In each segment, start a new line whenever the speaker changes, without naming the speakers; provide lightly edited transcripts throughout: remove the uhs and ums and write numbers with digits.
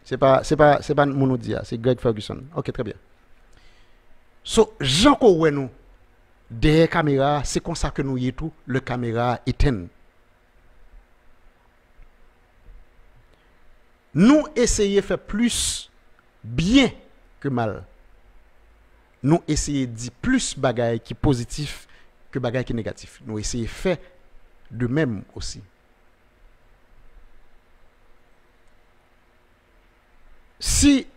C'est pas Mounoudia, c'est Greg Ferguson. OK, très bien. So, Jean Koué nous derrière caméra, c'est comme ça que nous y tout, le caméra éteint. Nous essayons de faire plus bien que mal. Nous essayons de dire plus bagaille qui positif que bagaille qui négatif. Nous essayons de faire de même aussi. Si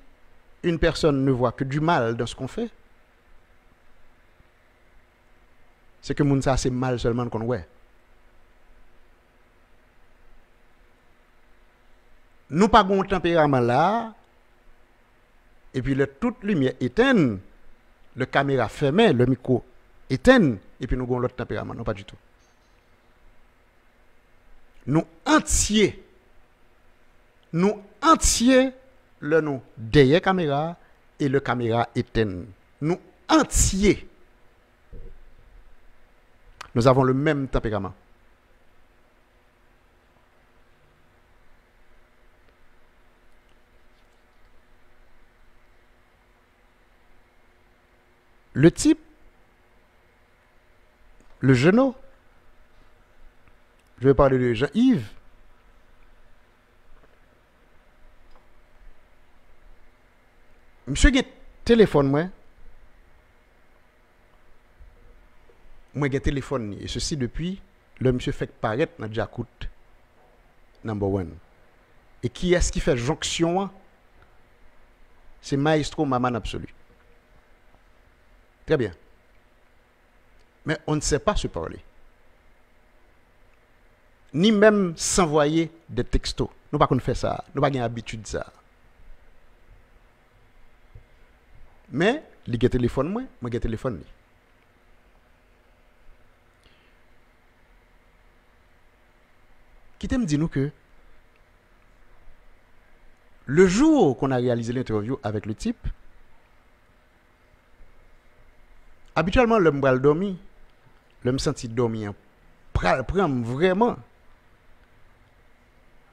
une personne ne voit que du mal dans ce qu'on fait, c'est que moun ça c'est mal seulement qu'on voit. Nous pas gon tempérament là et puis le toute lumière éteinte, le caméra fermé, le micro éteint et puis nous gon l'autre tempérament, non pas du tout. Nous entiers le nous derrière caméra et le caméra éteint. Nous entiers. Nous avons le même tempérament. Le type, le genou, je vais parler de Jean-Yves. Monsieur qui téléphone moi j'ai téléphone et ceci depuis le monsieur fait paraître dans Jakut number 1. Et qui est-ce qui fait jonction? C'est Maestro Maman absolu. Très bien. Mais on ne sait pas se parler. Ni même s'envoyer des textos. Nous pas qu'on fait ça, nous pas l'habitude de ça. Mais il a téléphone moi j'ai téléphone. Qui t'aime dire nous que le jour qu'on a réalisé l'interview avec le type, habituellement l'homme va dormir, l'homme senti dormir, prend vraiment.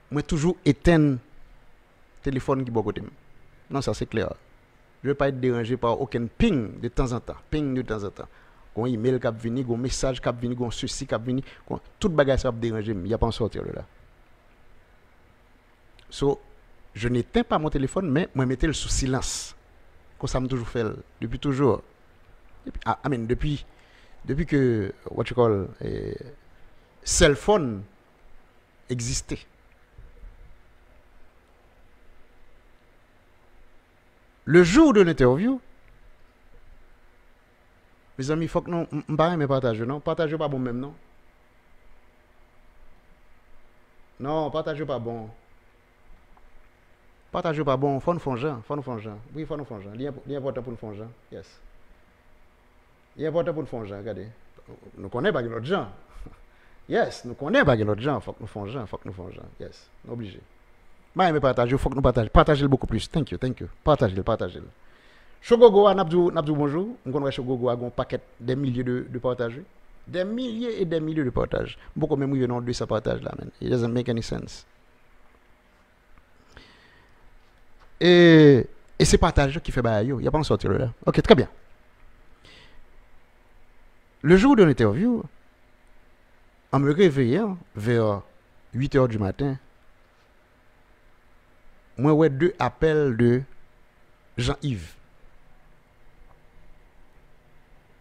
Moi toujours éteindre téléphone qui est côté. Non, ça c'est clair. Je ne veux pas être dérangé par aucun ping de temps en temps. Ping de temps en temps. Quand email qui vient, quand message qui vient, quand ceci qui vient, tout bagage ça va déranger, il n'y a pas en sortir de là. So, je n'éteins pas mon téléphone, mais moi mettais le sous silence. Comme ça me toujours fait depuis toujours. Depuis que what you call cell phone existait. Le jour de l'interview, mes amis, il faut que nous ne partageons, non? Partagez pas bon même, non? Non, partagez pas bon. Partagez pas bon, faut nous faire gens. Oui, faut nous faire gens. Il est important pour nous faire gens. Yes. Il est important pour nous faire gens, regardez. Nous connaissons pas notre gens. Yes, nous connaissons pas notre gens, faut que nous fassions gens, Yes, obligé. Mais partager, faut que nous partager. Partagez beaucoup plus. Thank you. Partagez-le. Chogogo, Nabdou, bonjour. On connaît Chogogo a un paquet des milliers de partages. Des milliers et des milliers de partages. Beaucoup même oui, non, 200 partages là, man. It doesn't make any sense. Et c'est partage qui fait bail, il n'y a pas en sortir là. Ok, très bien. Le jour de l'interview, en me réveillant vers 8h du matin, moi j'ai 2 appels de Jean-Yves.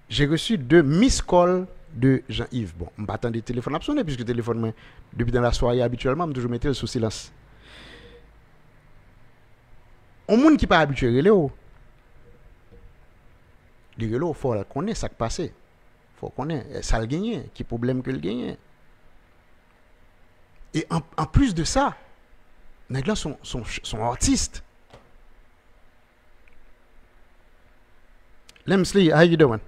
J'ai reçu 2 miss calls de Jean-Yves. Bon, je ne m'attendais pas de téléphone à sonner puisque le téléphone, depuis dans la soirée habituellement, je toujours mettais le sous silence. Un monde qui n'est pas habitué à Réléo, il faut connaître ce qui passe. Il faut connaître ça le gagner, qui problème que le gagner. Et en plus de ça, les gens sont artistes. Lemsley, how you doing?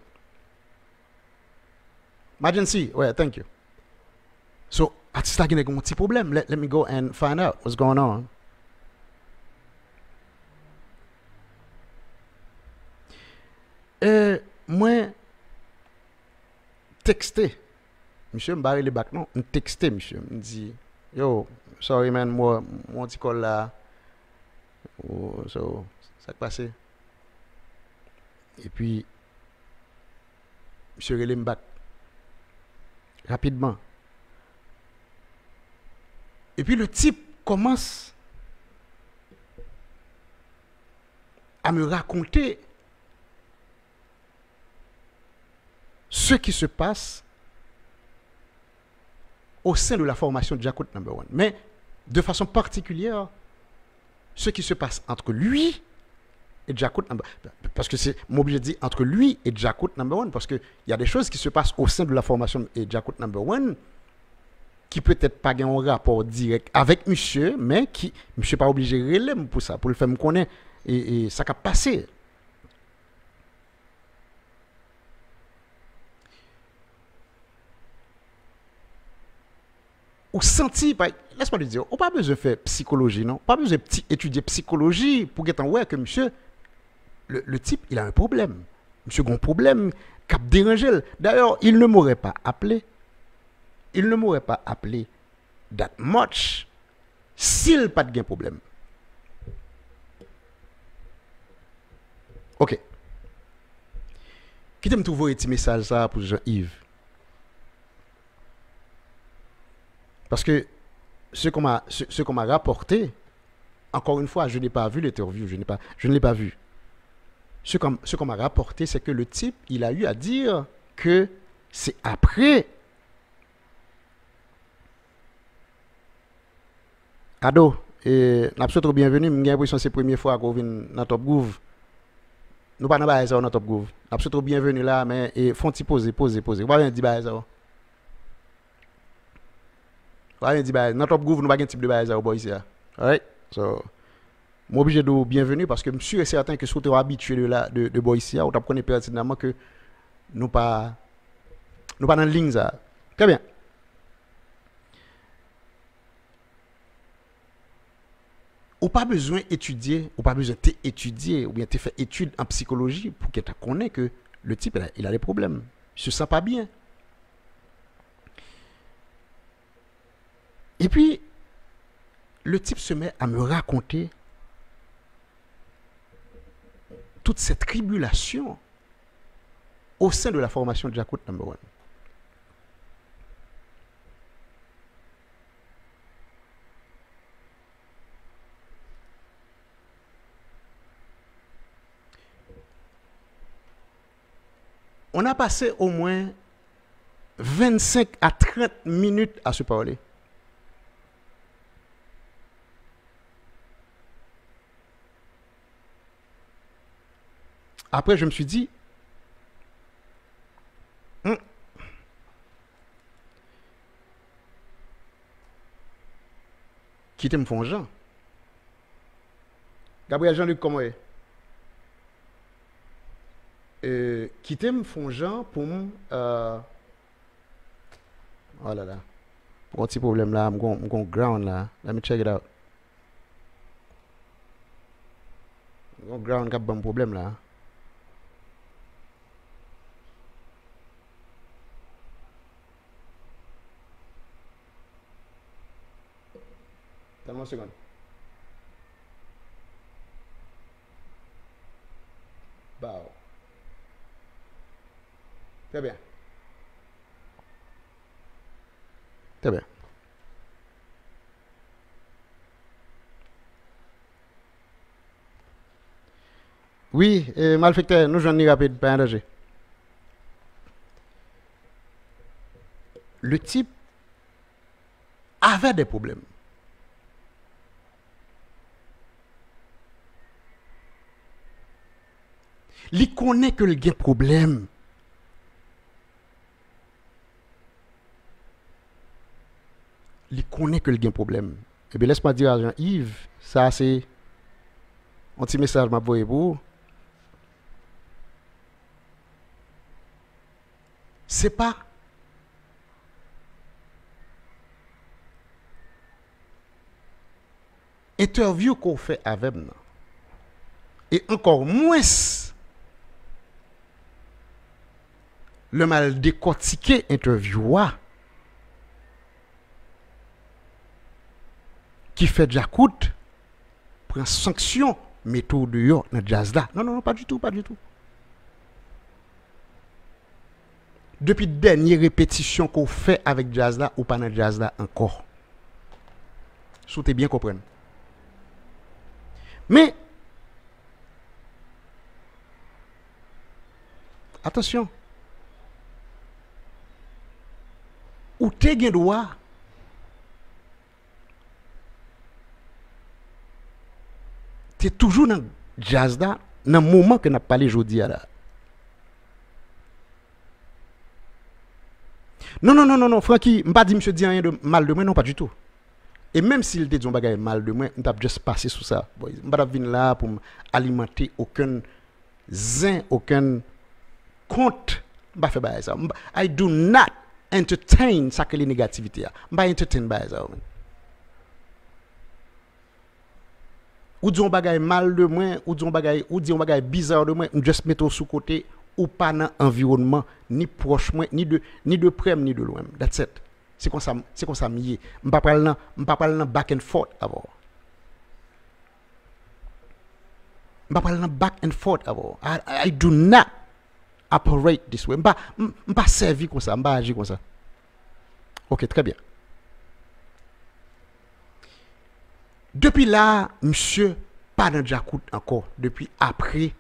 Emergency, yeah, thank you. So, artiste a un petit problème. Let me go and find out what's going on. Moi, texté. Monsieur me barre le bac, non? Me texté, monsieur. Me dit, yo, sorry man, moi, mon petit col là, Ça qui passé. Et puis, M. Relembak, rapidement. Et puis le type commence à me raconter ce qui se passe au sein de la formation de Jakut No. 1. Mais de façon particulière, ce qui se passe entre lui et Jakut No. 1. Parce que c'est m'oblige de dire entre lui et Jakut No. 1. Parce qu'il y a des choses qui se passent au sein de la formation de Jakut No. 1 qui peut-être pas un rapport direct avec monsieur, mais qui monsieur pas obligé de relayer pour ça, pour le faire me connaître et ça qui a passé. Ou senti, laisse-moi te dire, on pas besoin de faire psychologie, non? Pas besoin d'étudier psychologie pour que ouais que monsieur, le type, il a un problème. Monsieur a un problème qui a dérangé. D'ailleurs, il ne m'aurait pas appelé. Il ne m'aurait pas appelé that much s'il pas de problème. Ok. Qui t'aime trouver un petit message ça pour Jean-Yves? Parce que ce qu'on m'a rapporté, encore une fois, je n'ai pas vu l'interview, je ne l'ai pas vu. Ce qu'on m'a rapporté, c'est que le type, il a eu à dire que c'est après. Ado, et absolument bienvenue. J'ai l'impression que c'est la première fois qu'on vient dans Top Groove. Nous pas dans dans Top Groove. Absolument bienvenue là, mais il faut poser. Vous pas dire ça. Vous dire dans Top Groove, nous pas un type de bail ça ici. Alright? So, moi obligé de bienvenue parce que je suis certain que si vous êtes habitué de boy ici, vous comprenez pertinemment que nous pas dans la ligne ça. Très bien. Ou pas besoin d'étudier, ou pas besoin d'étudier, ou bien de faire études en psychologie pour que tu connaisses que le type, il a des problèmes. Il se sent pas bien. Et puis, le type se met à me raconter toute cette tribulation au sein de la formation de Jakut No. 1. On a passé au moins 25 à 30 minutes à se parler. Après, je me suis dit, qui te me font Jean? Gabriel Jean-Luc, comment est? Qui te me font Jean pour me. Oh là là. Pour un petit problème là, I'm going ground là. Let me check it out. I'm going ground, il y a un problème là. Donne-moi une seconde. Bah. Très bien. Très bien. Oui, malfecteur, nous j'en ai rapide, pas un danger. Le type avait des problèmes. Il connaît que il y a des problèmes. Il connaît que il y a un problème. Eh bien, laisse-moi dire à Jean-Yves, ça c'est un petit message m'a envoyé pour vous. C'est pas interview qu'on fait avec nous. Et encore moins le mal décortiqué interview qui fait Jakut prend sanction méthode yo dans jazz là. Non, non, non, pas du tout, pas du tout. Depuis dernière répétition qu'on fait avec jazz là ou pas dans jazz là encore. Si vous bien comprendre. Mais attention. Ou te gen droit t'es toujours dans jazz là dans le moment que n'a parlé aujourd'hui là. Non non non non non Francky, m'pas dit monsieur dit rien de mal de moi non pas du tout. Et même s'il te dit un bagage mal de moi, m't'a juste passé sous ça. Bon, m'pas venir là pour alimenter aucun zin, aucun compte, m'pas faire bagage ça. I do not entertain ça que les négativités. M'pas entertain bagage ça. Ou dit un bagage mal de moi, ou dit un bagage bizarre de moi, juste mettre sous côté ou pas dans environnement ni proche moi ni de près ni de loin. That's it. C'est comme ça mié. M'pas parler dans back and forth avant. M'pas parler dans back and forth avant. I do not operate this way. M'pas servi comme ça, m'pas agir comme ça. OK, très bien. Depuis là, monsieur pas dans Jacout encore depuis après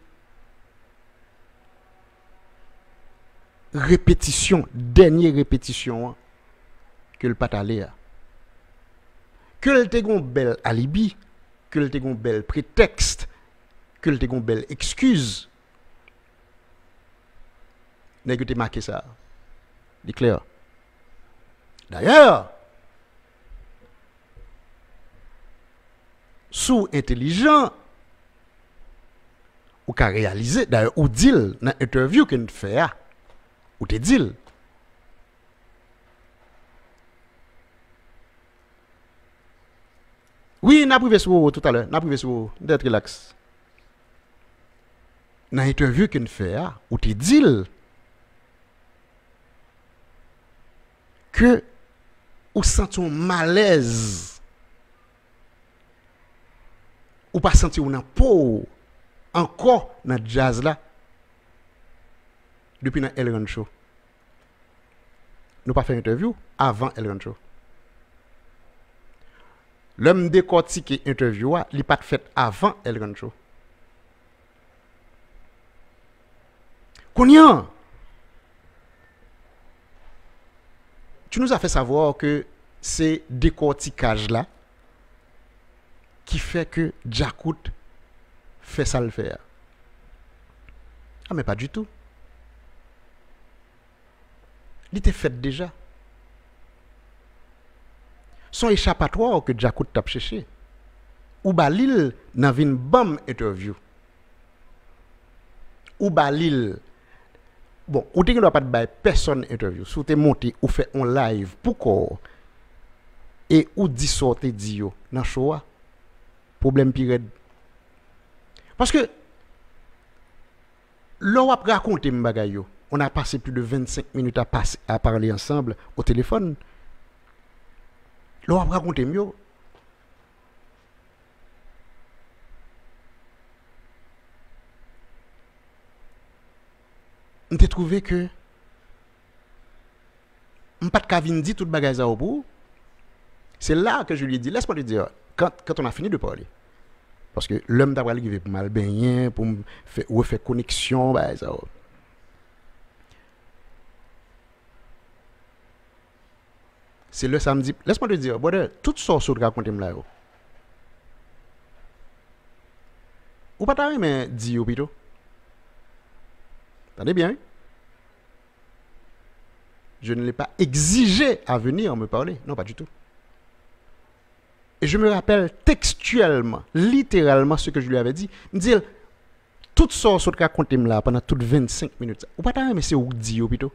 répétition, dernière répétition que le pas allé. Que le te gon bel alibi, que le te gon bel prétexte, que le te gon bel excuse. N'est-ce que tu marqué ça? C'est clair. D'ailleurs, sous intelligent, ou qu'a réalisé, d'ailleurs, ou dit dans l'interview que nous faisons, ou te dit. Oui, n'a privé sur tout à l'heure, n'a privé sur d'être relax. Dans l'interview que nous faisons, ou te dit que ou senti un malaise ou pas senti un peau encore dans le jazz là depuis dans El Run Show. Nous pas fait une interview avant El Run Show. L'homme décortiqué interview il pas fait avant El Run Show. Konya, tu nous as fait savoir que c'est décortiquage là qui fait que Jacout fait ça le faire. Ah mais pas du tout. Il était fait déjà. Son échappatoire que Jacout t'a cherché. Ou balil dans une bonne interview. Ou balil bon, ou te doit pas de personne interview. Si tu monté ou fait un live pourquoi et ou dit sorti dit yo dans show problème pire. Parce que l'on a raconté m'bagay yo. On a passé plus de 25 minutes à parler ensemble au téléphone. L'on a raconté mieux. On t'a trouvé que on pas de Kavin dit toute bagage à au bout. C'est là que je lui ai dit laisse-moi te dire quand on a fini de parler. Parce que l'homme d'avoir arrivé pour mal baigner pour faire connexion bah ça. C'est le samedi. Laisse-moi te dire, bon, tout ça sur raconter là. Ou pas t'arriver mais dis au plutôt. Attendez bien. Je ne l'ai pas exigé à venir me parler. Non, pas du tout. Et je me rappelle textuellement, littéralement ce que je lui avais dit. Me dire, tout ça sur raconter là pendant toutes 25 minutes. Ou pas t'arriver mais c'est ou dis au plutôt.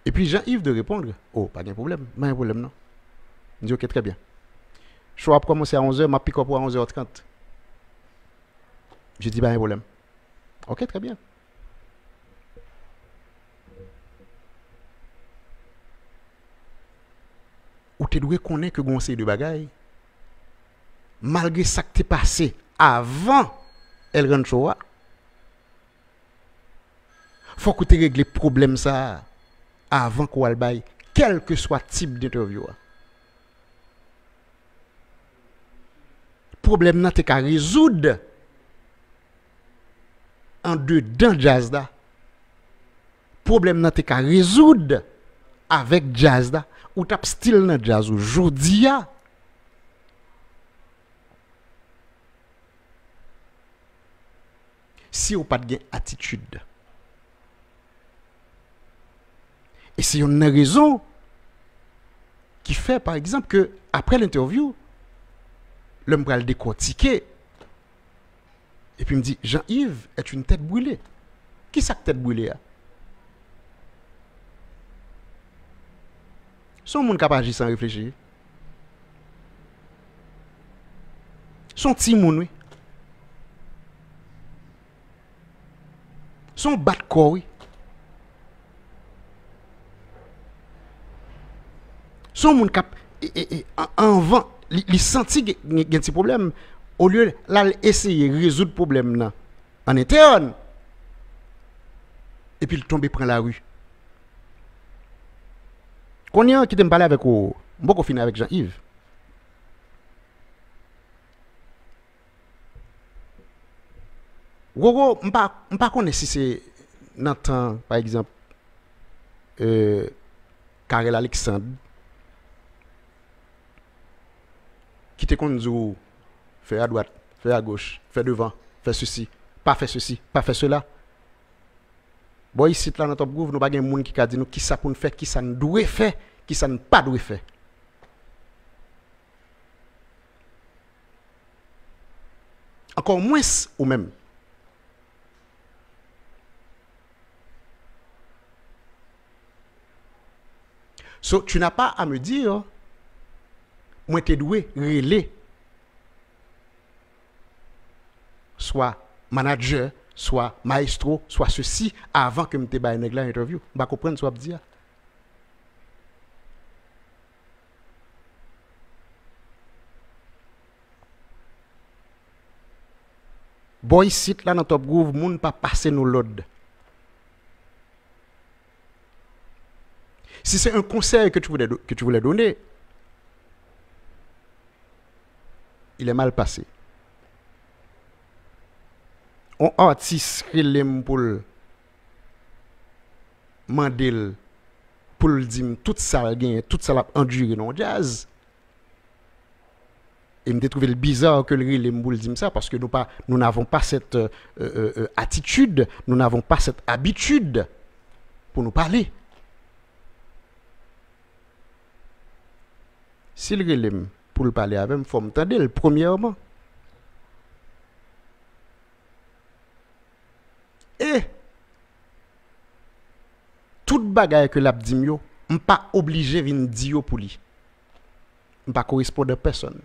Et puis Jean-Yves de répondre, oh, pas de problème, pas de problème non. Je dis ok, très bien. Je vais commencer à 11h, ma pick-up à 11h30. Je dis pas de problème. Ok, très bien. ou te doit connaître que gon série de bagaille malgré ça qui t'est passé avant elle rentre show. Faut que tu règles problème ça avant qu'on le bail quel que soit type d'interview. Problème nan te ka résoudre en dedans jazz da. Problème nan te ka résoudre avec jazz da ou tap style nan jazz aujourd'hui ya. Si ou pas de attitude. Et c'est une raison qui fait par exemple que après l'interview l'homme va le décortiquer. Et puis il me dit, Jean-Yves est une tête brûlée. Qui ça tête brûlée? Son monde capable d'agir sans réfléchir. Son petit monde, oui. Son bas de corps, oui. Son monde cap en vent. Il senti qu'il y a un petit problème. Au lieu d'essayer de résoudre le problème en interne, et puis il tombe et prend la rue. Quand il y a qui t'aime parler avec vous, je vais finir avec Jean-Yves. Je ne sais pas si c'est dans le temps, par exemple, Karel Alexandre, qui te conduit fait à droite, fait à gauche, fait devant, fait ceci, pas fait cela. Bon, ici, là, dans Top Groove, nous n'avons pas de monde qui a dit nous qui ça pour nous faire, qui ça nous doit faire, qui ça nous pas doit faire. Encore moins ou même. So, tu n'as pas à me dire, moi, tu es doué, relais. Soit manager, soit maestro, soit ceci, avant que je te baille une interview. Je ne comprends pas ce que tu dis. Boy site là dans Top Groove, moun pas passer nous l'ordre. Si c'est un conseil que tu voulais donner, il est mal passé. On artiste relève pour mandel pour le dire tout ça gagne tout ça l'a enduré dans jazz. Et me trouvé le bizarre que le relève pour le dire ça parce que nous n'avons pas cette attitude, nous n'avons pas cette habitude pour nous parler. Si le relève pour le parler avec, il faut m'entendre premièrement. Et toute bagaille que l'a dit yo, on pas obligé vinn dire pour lui. On pas correspondre à personne.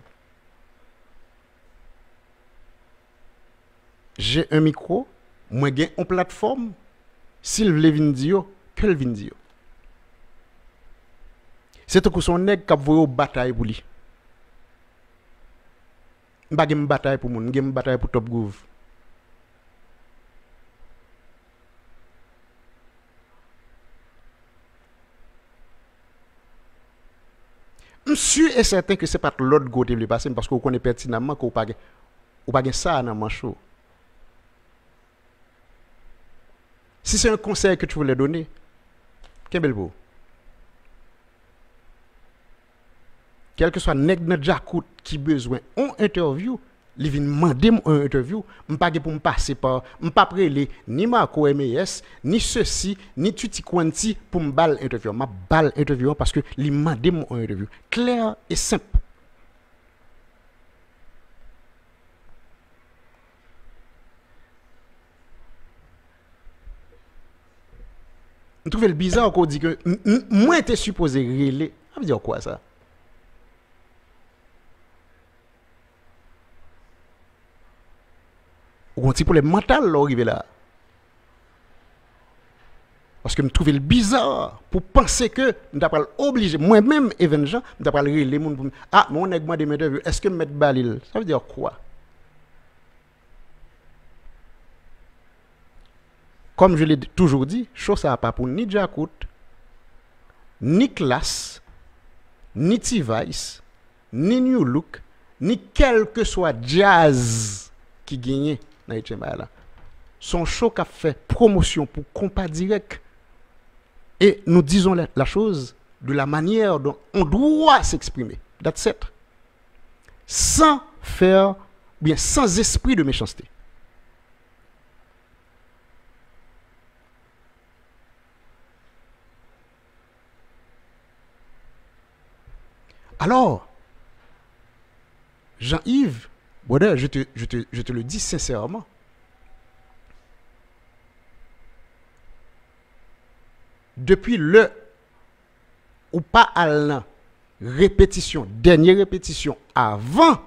J'ai un micro, moi j'ai une plateforme, s'il veut vinn dire, que le vinn dire. C'est tout que son nèg qui voye bataille pour lui. On pas une bataille pour moun, une bataille pour Top Groove. Monsieur est certain que ce n'est pas l'autre côté qui passe parce que vous connaissez pertinemment que vous n'avez pas ça dans le manchot. Si c'est un conseil que tu voulais donner, quel bel beau. Quel que soit nèg nan Jakout qui besoin on interview, li vinn demander un interview, m'pa pour me passer par m'pa prélé ni Marco MES, ni ceci, ni Tutti Quanti pour me bal interview. M'a bal interview parce que li demander un interview. Clair et simple. Je trouve le bizarre qu'on dit que moi t'es supposé rélé. Ça veut dire quoi ça? Ou un petit problème mental là arrivé là. Parce que me trouve le bizarre pour penser que je suis obligé, moi-même, Even Jean, je suis les gens pour ah, mon nèg moi de m'interview, est-ce que me mettre balil? Ça veut dire quoi? Comme je l'ai toujours dit, chose ça n'a pas pour ni Jakut, ni Classe, ni T-Vice, ni New Look, ni quel que soit jazz qui gagne dans là. Son show qui a fait promotion pour Compas Direct. Et nous disons la chose de la manière dont on doit s'exprimer. That's it. Sans faire, bien sans esprit de méchanceté. Alors, Jean-Yves, je te le dis sincèrement. Depuis le ou pas à l'an, répétition, dernière répétition avant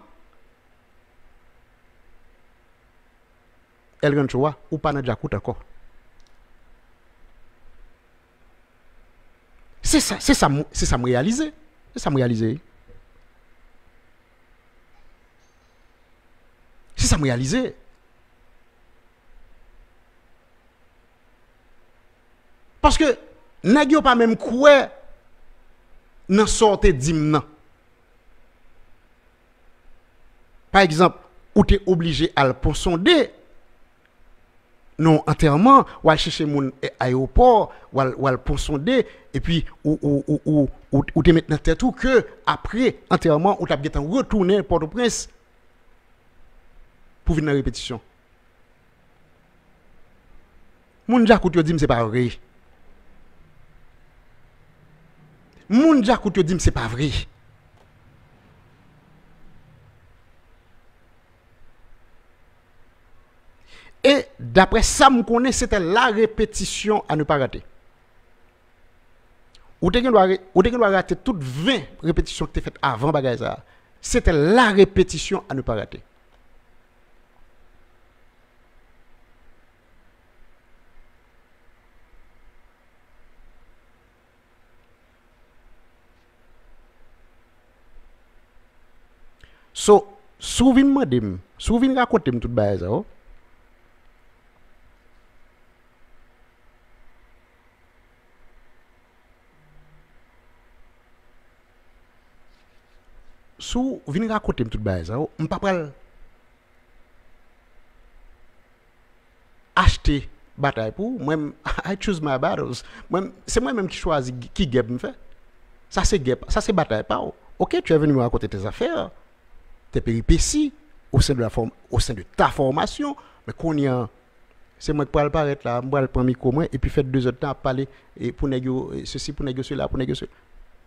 El Ranchoua, ou pas dans Jakut encore. C'est ça me réaliser. C'est ça me réaliser. C'est ça me réaliser. Parce que nèg yo pas même quoi nan sorte d'hymne. Par exemple, ou t'es obligé à le sonder non enterrement ou à chercher mon aéroport ou à le sonder et puis ou te mettre dans tête tout que après enterrement ou t'as bien retourner Port-au-Prince pour venir à répétition. Moun Jakut yo dit c'est pas vrai. Moun Jakut yo dit c'est pas vrai. Et d'après ça, me connais, c'était la répétition à ne pas rater. Ou te doit rater toutes 20 répétitions que tu as faites avant bagay ça. C'était la répétition à ne pas rater. So, souviens raconter tout bagay ça. Sou vini raconter tout bagay ça, on pas pral acheter bataille pour moi. I choose my battles. C'est moi même qui choisis qui guerre me fait. Ça c'est guerre, ça c'est bataille pas. OK, tu es venu me raconter tes affaires, tes péripéties au sein de ta formation, mais qu'on y a c'est moi qui pourrais paraître là, moi prendre micro moi et puis faire 2 autres temps à parler et pour négocier ceci pour négocier là pour négocier.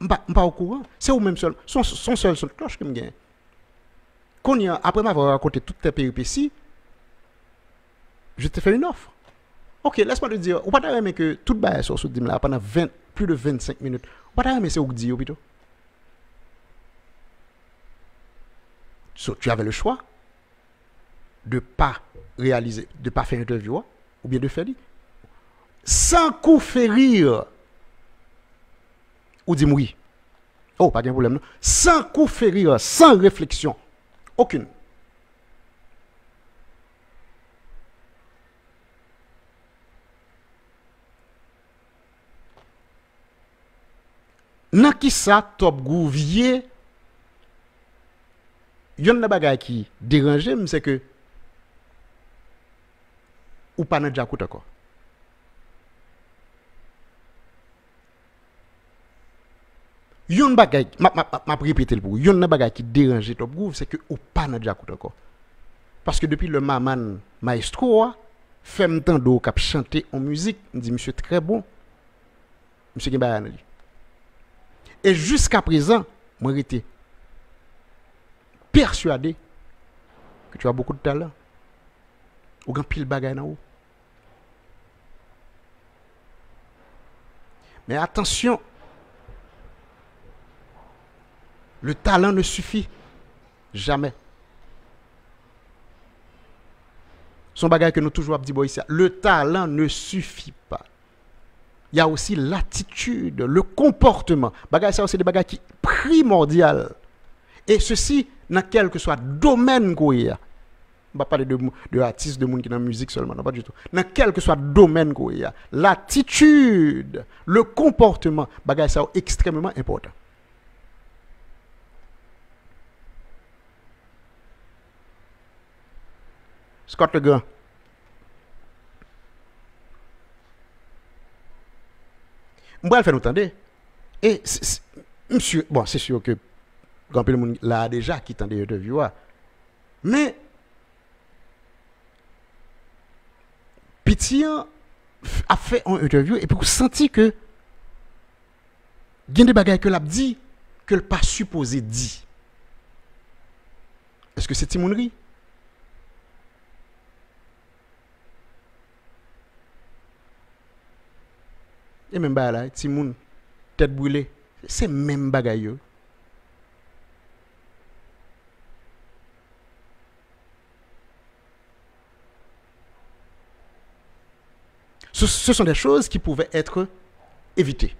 Pas au courant, c'est ou même seul son seul son cloche que me gagne. Qu'on y a après m'avoir raconté toutes tes péripéties, je te fais une offre. OK, laisse-moi te dire, ou pas t'aimer que toute baisse sur ce dim là pendant plus de 25 minutes. Ou pas t'aimer c'est ou dire plutôt. So, tu avais le choix de pas réaliser, de pas faire une interview ou bien de faire sans coup férir ou dire oui. Oh, pas de problème. Non? Sans coup férir, sans réflexion. Aucune. Nan ki sa Top Gouvier, yon nan bagay qui dérange, c'est que ou pas nan Jakut encore. Yon bagay, m'a répété le pour. Yon nan bagay qui dérange Top Groove, c'est que ou pas nan Jakut encore. Parce que depuis le Maman Maestro, fait m'tando k'ap chanter en musique, me dit monsieur très bon. Monsieur qui ba li. Et jusqu'à présent, moi j'étais persuadé que tu as beaucoup de talent. Ou gan pile bagay nan ou. Mais attention, le talent ne suffit jamais. Son bagay que nous toujours dit ici, le talent ne suffit pas. il y a aussi l'attitude, le comportement. Bagay ça c'est des bagages qui primordial. Et ceci dans quel que soit domaine qu'on y a. On va parler de artistes, de monde qui dans la musique seulement, non pas du tout. Dans quel que soit domaine qu'on y a, l'attitude, le comportement, bagay ça est extrêmement important. Scott le Grand. On va le faire nous entendre. Et monsieur, bon, c'est sûr que grand peu de monde là déjà qui tend des interviews, mais Petit a fait une interview et puis vous senti que il y a des bagages que l'a dit que le pas supposé dit. Est-ce que c'est timonerie? Et même bah là, timoun tête brûlée, c'est même bagaille. Ce sont des choses qui pouvaient être évitées.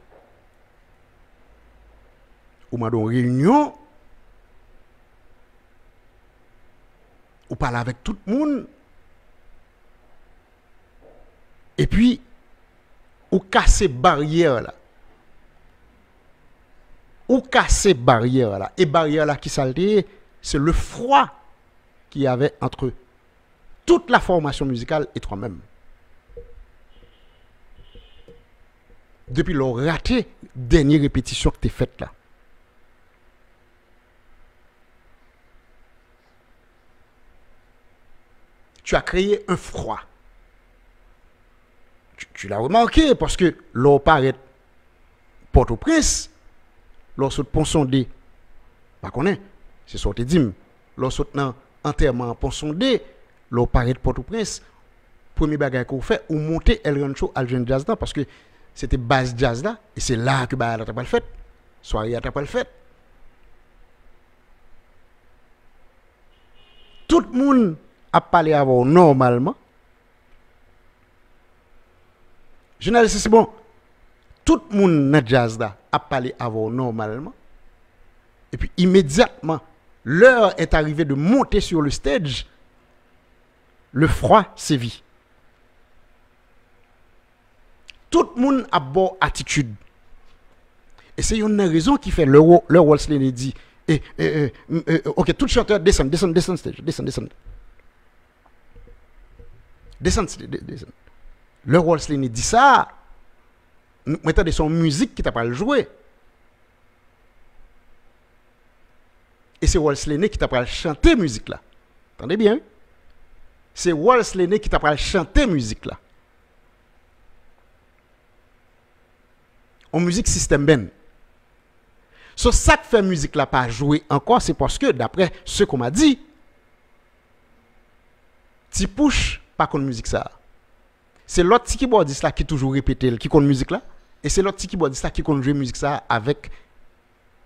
Ou dans une réunion, ou parler avec tout le monde, et puis, ou casser barrière là. Ou casser barrière là. Et barrière là qui s'altère, c'est le froid qu'il y avait entre toute la formation musicale et toi-même. Depuis le raté, dernière répétition que tu as faite là. Tu as créé un froid. Tu l'as remarqué parce que l'on paraît Port-au-Prince, lorsque pont sondé, pas connaît, c'est ce que tu dis. Lorsque dans enterrement pont sondé, l'on paraît Port-au-Prince, premier bagage qu'on fait, ou monter El Rancho al Jeune Jazz parce que c'était base jazz là, et c'est là que bah t'as pas le fait. Soirée t'as pas le fait. Tout le monde a parlé avant normalement. Journaliste, c'est bon. Tout le monde dans jazz là a parlé avant normalement. Et puis immédiatement, l'heure est arrivée de monter sur le stage. Le froid sévit. Tout le monde a bonne attitude. Et c'est une raison qui fait le Wolseley dit ok, tout chanteur descend stage, descend. Le Wolseley dit ça, maintenant de son musique qui t'a pas le jouer. Et c'est Wolseley qui t'a pas chanter musique là. Attendez bien. C'est Wolseley qui t'a pas chanter musique là. En musique système ben. So ça que fait musique là pas jouer encore, c'est parce que d'après ce qu'on m'a dit, ti push pas contre musique ça. C'est l'autre keyboardiste là qui toujours répété qui connaît musique là et c'est l'autre keyboardiste là qui connaît jouer musique ça avec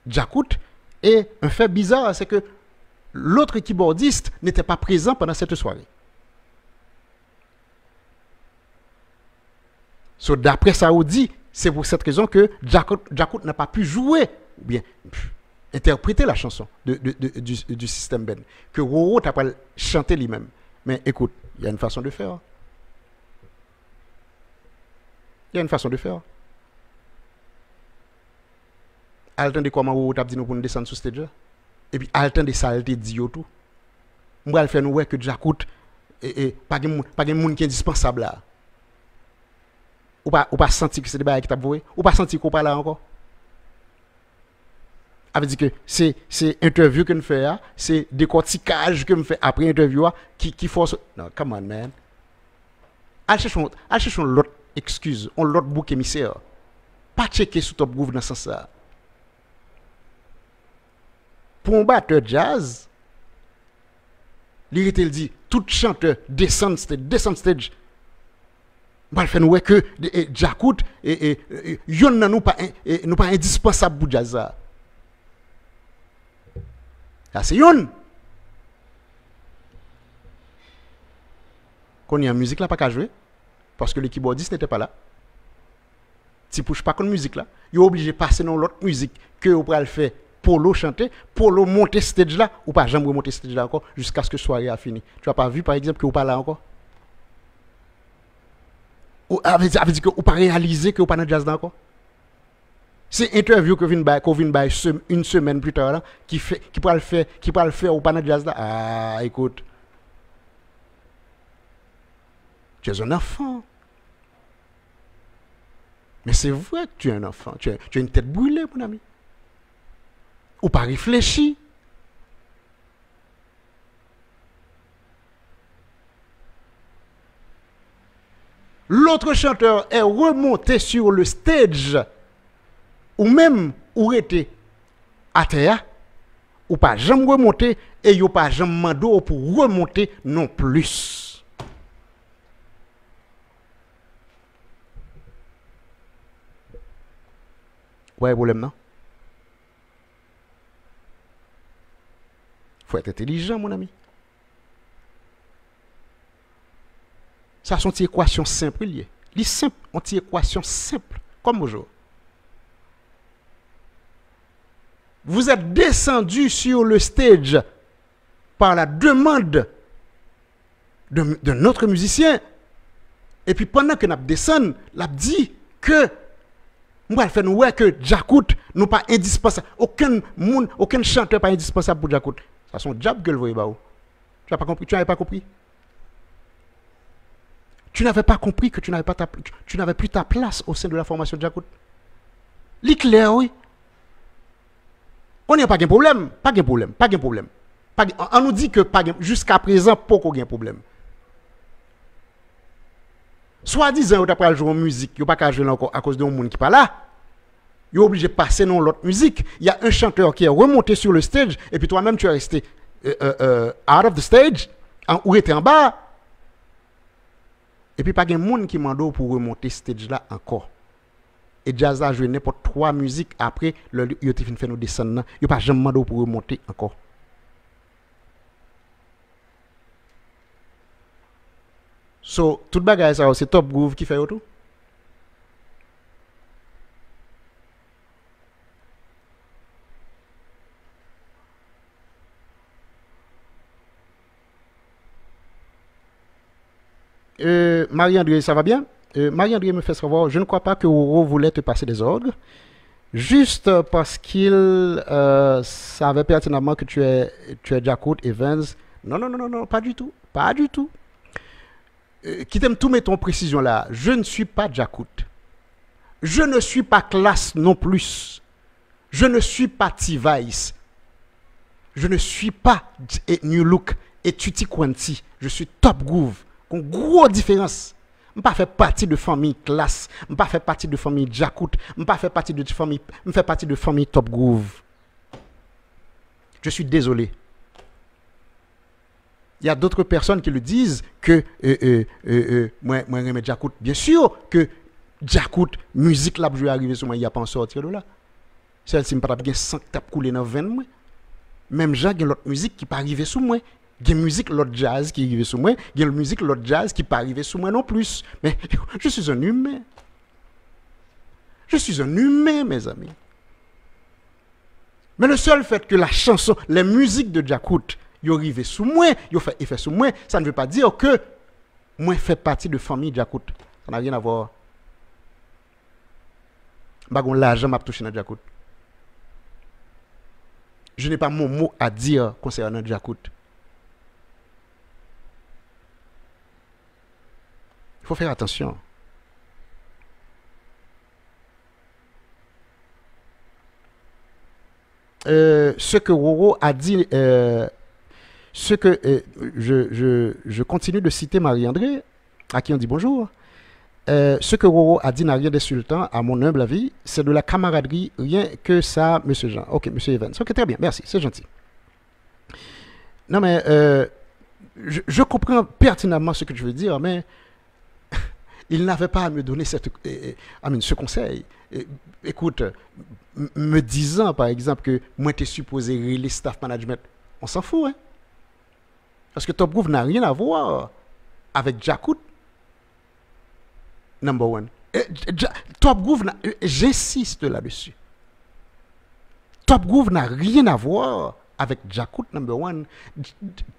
Jakut et un fait bizarre c'est que l'autre keyboardiste n'était pas présent pendant cette soirée. So d'après ça on dit c'est pour cette raison que Jakut n'a pas pu jouer ou bien interpréter la chanson du système Ben. Que Roro t'a pas chanté lui-même. Mais écoute, il y a une façon de faire. Il y a une façon de faire. Attendez comment Roro t'a dit nous pour nous descendre sur stage. Et puis attendez ça, elle te dit tout. On va le faire nous voir que Jakut pas de monde qui est indispensable là. Ou pas sentir que c'est des bagages qui t'a voué, ou pas sentir qu'on parle là encore. Avait dit que c'est interview que nous fait, c'est décortiquage que nous fait après interview qui force. Non, come on man. Allez chercher l'autre excuse, on l'autre bouc émissaire. Pas checker sous Top Groove dans ce sens ça. Pour un batteur jazz, l'irrité dit tout chanteur descend stage. On va faire nous que Jakut yon nan nous pas indispensable pour jazz. Ça c'est yon. Quand il y a musique là pas qu'à jouer parce que le keyboardiste n'était pas là. Si push pas contre musique là, yo obligé de passer dans l'autre musique que vous pouvez le faire Polo chanter, Polo monter stage là, ou pas jamais monter stage là encore jusqu'à ce que soirée a fini. Tu as pas vu par exemple que vous pas là encore? Ou avait dit que vous pas réalisé que vous pas dans jazz là encore? C'est interview que vient une semaine plus tard là qui pourra le faire ou pas dans jazz là. Ah, écoute. Tu es un enfant. Mais c'est vrai que tu es un enfant. Tu as une tête brûlée, mon ami. Ou pas réfléchi. L'autre chanteur est remonté sur le stage. Ou même, ou était à terre. Ou pas jamais remonter. Et ou pas jamais demandé pour remonter non plus. Ouais, problème non? Faut être intelligent, mon ami. Ça, sont des équations simples liées. Les simples, on des équations simples, comme bonjour. Vous êtes descendu sur le stage par la demande de notre musicien. Et puis pendant que nous descendons, l'a dit que nous allons faire ouais que Djakout nous pas indispensable. Aucun chanteur pas indispensable pour Djakout. Ça son job que le voyez ba. Tu n'as pas compris, tu n'avais pas compris. Tu n'avais pas compris que tu n'avais plus ta place au sein de la formation de Djakout. L'éclair oui. On n'y a pas de problème, pas de problème, pas de problème. On nous dit que jusqu'à présent pas de problème. Soit disant que tu pas jouer en musique, tu pas qu'à jouer encore à cause de monde qui pas là. Tu es obligé de passer dans l'autre musique. Il y a un chanteur qui est remonté sur le stage et puis toi-même tu es resté out of the stage ou était en bas. Et puis pas de monde qui mande pour remonter stage là encore. Et jazz a joué n'importe 3 musiques après le yo te fin fait nous descendre. Il pas jamais mande pour remonter encore. So, tout bagay ça c'est Top Groove qui fait tout. Marie-André, ça va bien? Marie-André me fait savoir, je ne crois pas que Roro voulait te passer des ordres, juste parce qu'il savait pertinemment que tu es Djakout Evans. Non, pas du tout, pas du tout. Qui t'aime tout mettre en précision là, je ne suis pas Djakout. Je ne suis pas Classe non plus. Je ne suis pas T-Vice. Je ne suis pas New Look et Tutti Quanti. Je suis Top Groove. Une grosse différence. Je ne fais pas partie de famille Classe. Je ne fais pas partie de famille Djakout. Je ne fais partie de famille Top Groove. Je suis désolé. Il y a d'autres personnes qui le disent que moi j'aime Djakout. Bien sûr que Djakout, musique là, je vais arriver sur moi, il n'y a pas en sortir de là. Celle-ci ne peut pas bien sans tape couler dans 20 mois. Même gens, il y a l'autre musique qui peut arriver sur moi. Il y a musique, l'autre jazz qui arrive sur moi. Il y a musique, l'autre jazz qui peut arriver sur moi non plus. Mais je suis un humain. Je suis un humain, mes amis. Mais le seul fait que la chanson, les musiques de Djakout, ils arrivent sous moi, ils fait effet sous moi, ça ne veut pas dire que moi je fais partie de famille Djakout. Ça n'a rien à voir. Je n'ai l'argent m'a touché dans Djakout. Je n'ai pas mon mot à dire concernant Djakout. Il faut faire attention. Ce que Roro a dit, je continue de citer Marie-André, à qui on dit bonjour. Ce que Roro a dit n'a rien d'insultant, à mon humble avis, c'est de la camaraderie, rien que ça, monsieur Jean. Ok, monsieur Evans. Ok, très bien, merci, c'est gentil. Non, mais je comprends pertinemment ce que tu veux dire, mais il n'avait pas à me donner ce conseil. Écoute, me disant par exemple que moi t'es supposé relire staff management, on s'en fout, hein? Parce que Top Groove n'a rien à voir avec Djakout. Number one. Top Groove, j'insiste là-dessus. Top Groove n'a rien à voir avec Jakut number one.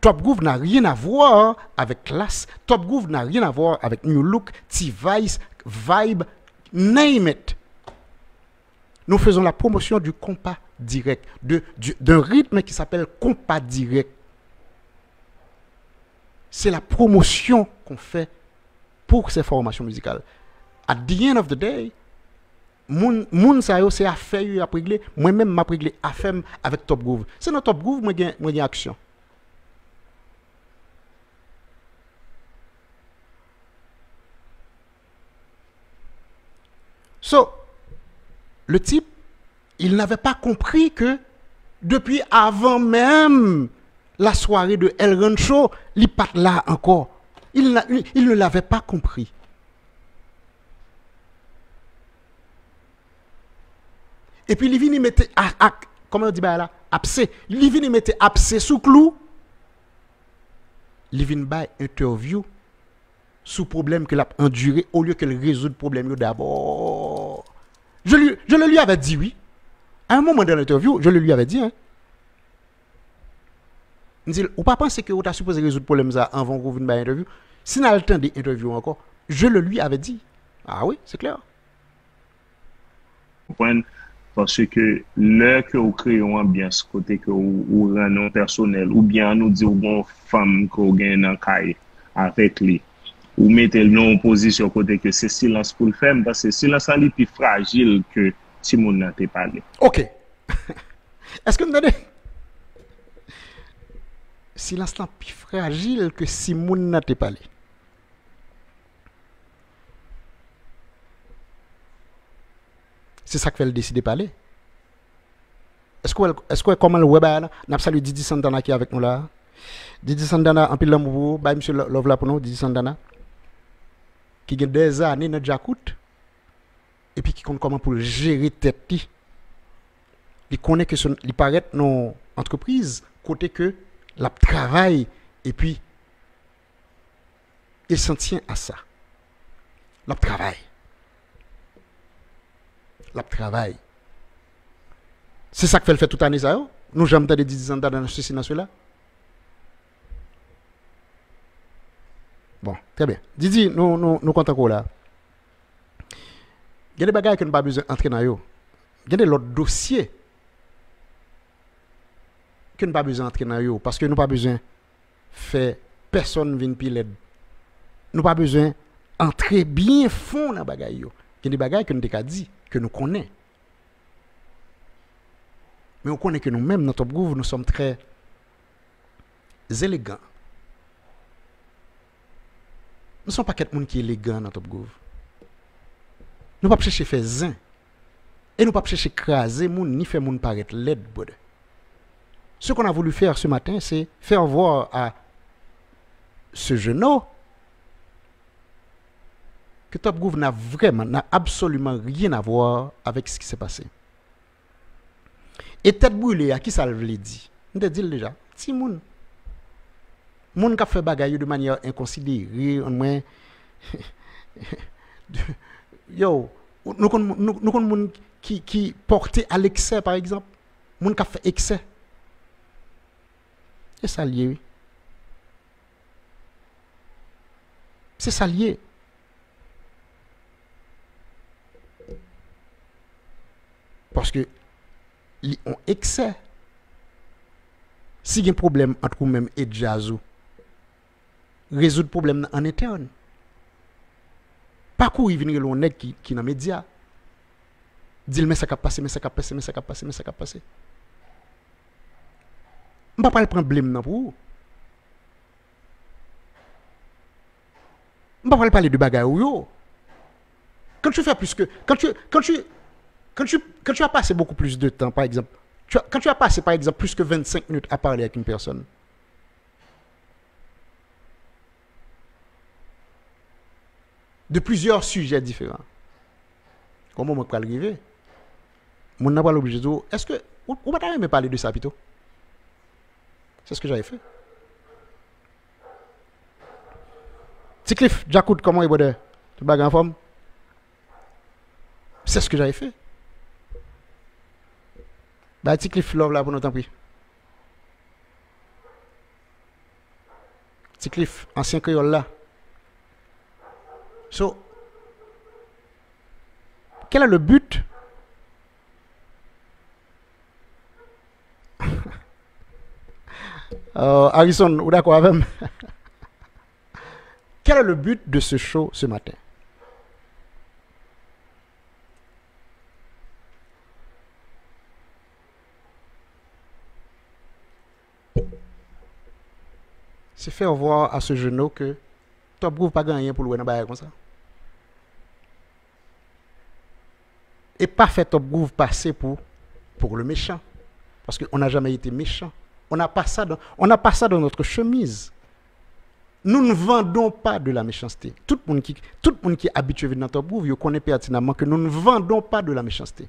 Top Groove n'a rien à voir avec Class. Top Groove n'a rien à voir avec New Look, T-Vice, Vibe, name it. Nous faisons la promotion du compas direct, d'un rythme qui s'appelle compas direct. C'est la promotion qu'on fait pour ces formations musicales. At the end of the day, moun sa yo c'est affaire yo a régler, moi-même m'a régler affaire avec Top Groove. C'est dans Top Groove moi gagne action. So, le type, il n'avait pas compris que depuis avant même la soirée de El Rancho, il n'est pas là encore. Il ne l'avait pas compris. Et puis, il vient mettre, comment on dit là, abcès. Il vient mettre abcès sous clou. Il vient faire interview sous problème qu'il a enduré au lieu qu'il résout le problème d'abord. Je le lui avais dit oui. À un moment de l'interview, je le lui avais dit. Hein. Il dit, ou pas penser que vous avez supposé résoudre le problème ça avant que vous veniez à l'interview. Si vous avez le temps d'interview encore, je le lui avais dit. Ah oui, c'est clair.
Parce que l'heure que vous créez une ambiance côté que vous rendez personnel, ou bien nous dire une femme que vous gagnez dans le cahier avec lui, ou mettez le nom en position côté que c'est silence pour le faire, parce que silence est plus fragile que si mon n'a pas parlé.
Ok. Est-ce que vous avez silence est plus fragile que si mon n'a pas parlé? C'est ça que fait le décider de parler. Est-ce que comment le web là, n'a salué Didi Santana qui est avec nous là. Didi Santana en pile l'amour, bah monsieur Love là pour nous, Didi Santana qui a des années dans Jakut et puis qui connaît comment pour gérer tête. Il connaît que il paraît dans entreprise côté que la travail et puis il s'en tient à ça. La travail. La travail. C'est ça que fait le fait toute année ça. Nous jamais entendu 10 ans dans ceci dans cela. Bon, très bien. Didi, nous comptons là. Il y a des bagages que nous n'avons pas besoin d'entrer dans eux. Il y a des autres dossiers que nous n'avons pas besoin d'entrer dans eux parce que nous n'avons pas besoin de faire personne vienne pile. Nous n'avons pas besoin d'entrer bien fond dans les bagages. Il y a des bagages que nous avons dit, que nous connaissons. Mais on connaît que nous-mêmes, dans Top Groove, nous sommes très élégants. Nous ne sommes pas quelqu'un qui est élégant dans Top Groove. Nous ne pouvons pas chercher à faire zin. Et nous ne pouvons pas chercher à craser moun, ni faire moun paraître laid. Ce qu'on a voulu faire ce matin, c'est faire voir à ce jeune homme que Top Groove n'a absolument rien à voir avec ce qui s'est passé. Et tête brûlée, à qui ça le dit? On te dit déjà, si moun qui a fait bagaille de manière inconsidérée, yo, nous connaissons moun qui porté à l'excès par exemple, moun qui a fait excès. C'est ça lié, oui. C'est ça lié. Parce que on excès. Si il y a un problème entre vous-même et Jazou, résoudre le problème en interne. Pas courir venir le nèg qui dans les médias. Dire mais ça a passé, mais ça a passé, mais ça a passé, mais ça a passé. On ne va pas le prendre blâme pour vous. On ne va pas parler de bagaille ou yo. Quand tu fais plus que quand tu as passé beaucoup plus de temps, par exemple, quand tu as passé, par exemple, plus que 25 minutes à parler avec une personne, de plusieurs sujets différents, comment on peut arriver? On n'a pas l'objet de dire, est-ce que, on va pas même parler de ça, plutôt? C'est ce que j'avais fait. Ticliffe, Jakut, comment il est? Tu bagues en forme? C'est ce que j'avais fait. Bah, petit Cliff Love là pour nous, tant pis. Petit Cliff, ancien créole là. So, quel est le but? Harrison, ou d'accord avec moi? Quel est le but de ce show ce matin? C'est faire voir à ce genou que Top Groove pas gagné pour le faire comme ça. Et pas fait Top Groove passer pour le méchant. Parce qu'on n'a jamais été méchant. On n'a pas ça dans notre chemise. Nous ne vendons pas de la méchanceté. Tout le monde qui est habitué dans Top Groove, il connaît pertinemment que nous ne vendons pas de la méchanceté.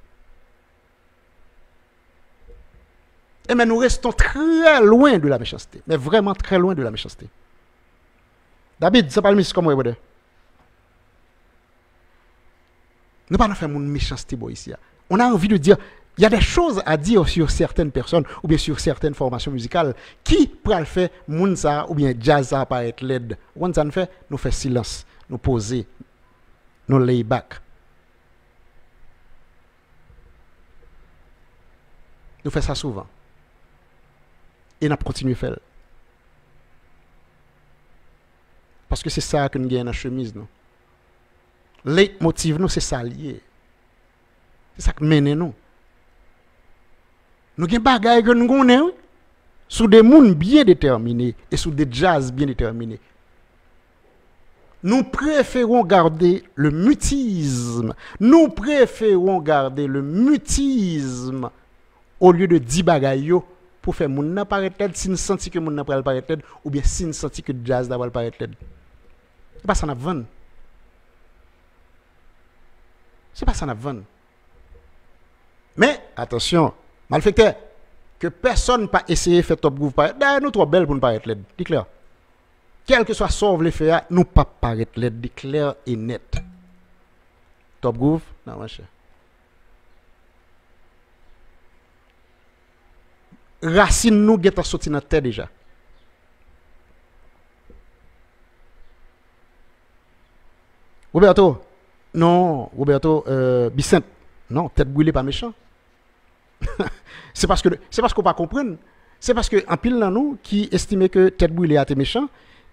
Et mais nous restons très loin de la méchanceté. Mais vraiment très loin de la méchanceté. David, ça parle comme moi, nous pas faire une méchanceté ici. On a envie de dire, il y a des choses à dire sur certaines personnes ou bien sur certaines formations musicales qui pourraient faire mounsa ou bien jazz ça paraître laid. On ça fait, nous fait silence, nous poser, nous lay back. Nous faisons ça souvent. Et nous continuons à faire. Parce que c'est ça que nous gagnons dans la chemise. Nous. Les motifs, nous, c'est ça lié. C'est ça qui mène nous. Nous avons des bagages que nous connaissons sur des mondes bien déterminés et sur des jazz bien déterminés. Nous préférons garder le mutisme. Nous préférons garder le mutisme au lieu de 10 bagages pour faire mon apparaître tête si nous sentons que mon apparaître tête ou bien si nous sentons que jazz d'avoir apparaître tête. C'est pas ça n'a vendre. C'est pas ça n'a vendre. Mais attention, malfecteur, que personne n'a pas essayé de faire Top Groove paraître. D'ailleurs, nous trop belles pour nous paraître laid. Dis clair. Quel que soit sauve les faits, nous pas paraître laid, dis clair et net. Top Groove, non, mon cher. Racine nous qui est sorti dans la terre déjà. Roberto, non, Roberto, Bicent, non, tête brûlée pas méchant. c'est parce qu'on pas comprendre. C'est parce que en pile dans nous qui estimait que tête brûlée a été méchant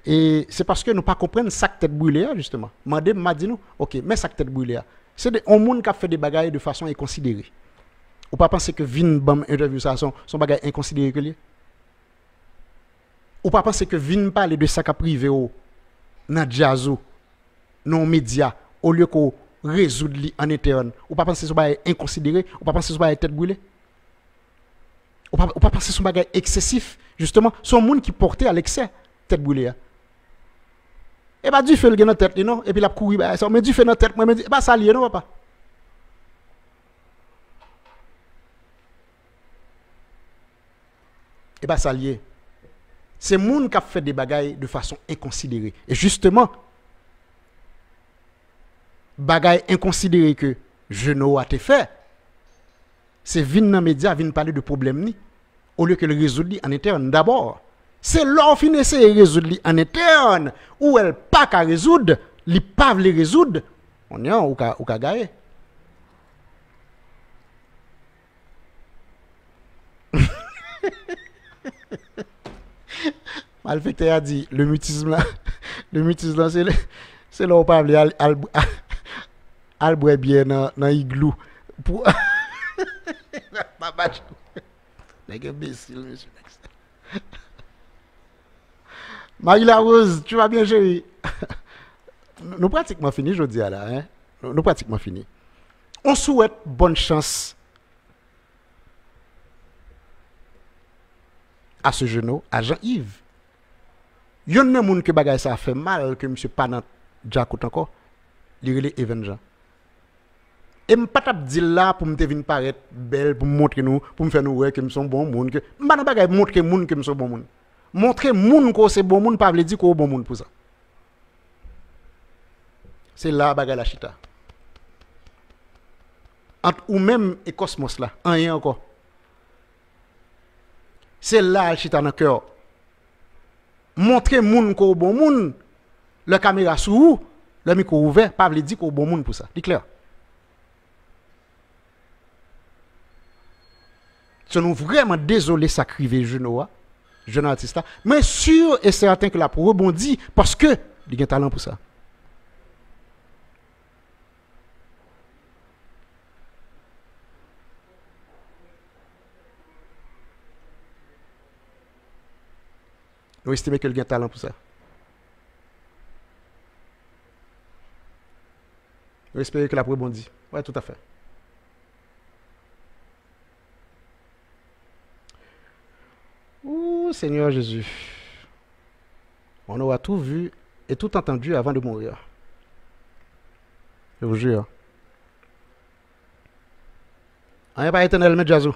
et c'est parce que nous pas comprendre ça que tête brûlée justement. M'a dit nous, OK, mais ça que tête brûlée c'est un monde qui a fait des bagailles de façon inconsidérée. Ou pas penser que Vin bam interview ça son bagage inconsidéré que lui. Ou pas penser que Vin parler de ça qu'a privé au dans jazzo non médias au lieu qu'on résoudre li en interne. Ou pas penser son bagage inconsidéré, ou pas penser son bagage tête brûlée. Ou pas penser son bagage excessif justement, son monde qui portait à l'excès tête brûlée. Et bah du fait le dans tête non et puis la courir bah ça mais du fait dans tête moi me dit bah ça lié non papa. Et bien, ça lié. C'est le monde qui a fait des bagailles de façon inconsidérée. Et justement, bagaille inconsidérée que je n'ai pas fait, c'est venir dans les médias, venir parler de problème ni, au lieu que le résoudre en interne. D'abord, c'est l'offre qui essaie de résoudre en interne, ou elle pas qu'à résoudre, ils peuvent les résoudre, on est en ou qu'à gagner. Malfecteur a dit le mutisme là c'est là où pas aller al boire bien dans igloo pour pas battre les imbéciles monsieur Marie-La Rose tu vas bien chérie nous pratiquement fini aujourd'hui là hein nous pratiquement fini on souhaite bonne chance à ce genou à Jean-Yves. Il y a des gens qui bagay ça fait mal que monsieur pas dans Jacout encore. Il relé Even Jean. Et me pas dire là pour me venir paraître belle pour montrer nous pour me faire nous ouais que me sont bon monde que pas bagay montrer monde que me sont bon monde. Montrer monde que c'est bon monde pas veut dire qu'on bon monde pour ça. C'est là bagay la chita. entre ou même et cosmos là, rien encore. C'est là le chita dans cœur. Montrer moun ko bon moun, le caméra sous, le micro ouvert, pas veut dire ko bon moun pour ça. C'est clair. Je suis vraiment désolé sacrifier jeune artiste là, mais sûr et certain que la pour rebondir parce que il a un talent pour ça. Vous estimez qu'il a un talent pour ça? Vous espérez que la pour rebondir? Oui, tout à fait. Ouh, Seigneur Jésus. On aura tout vu et tout entendu avant de mourir. Je vous jure. On n'est pas éternel, mais Jazou.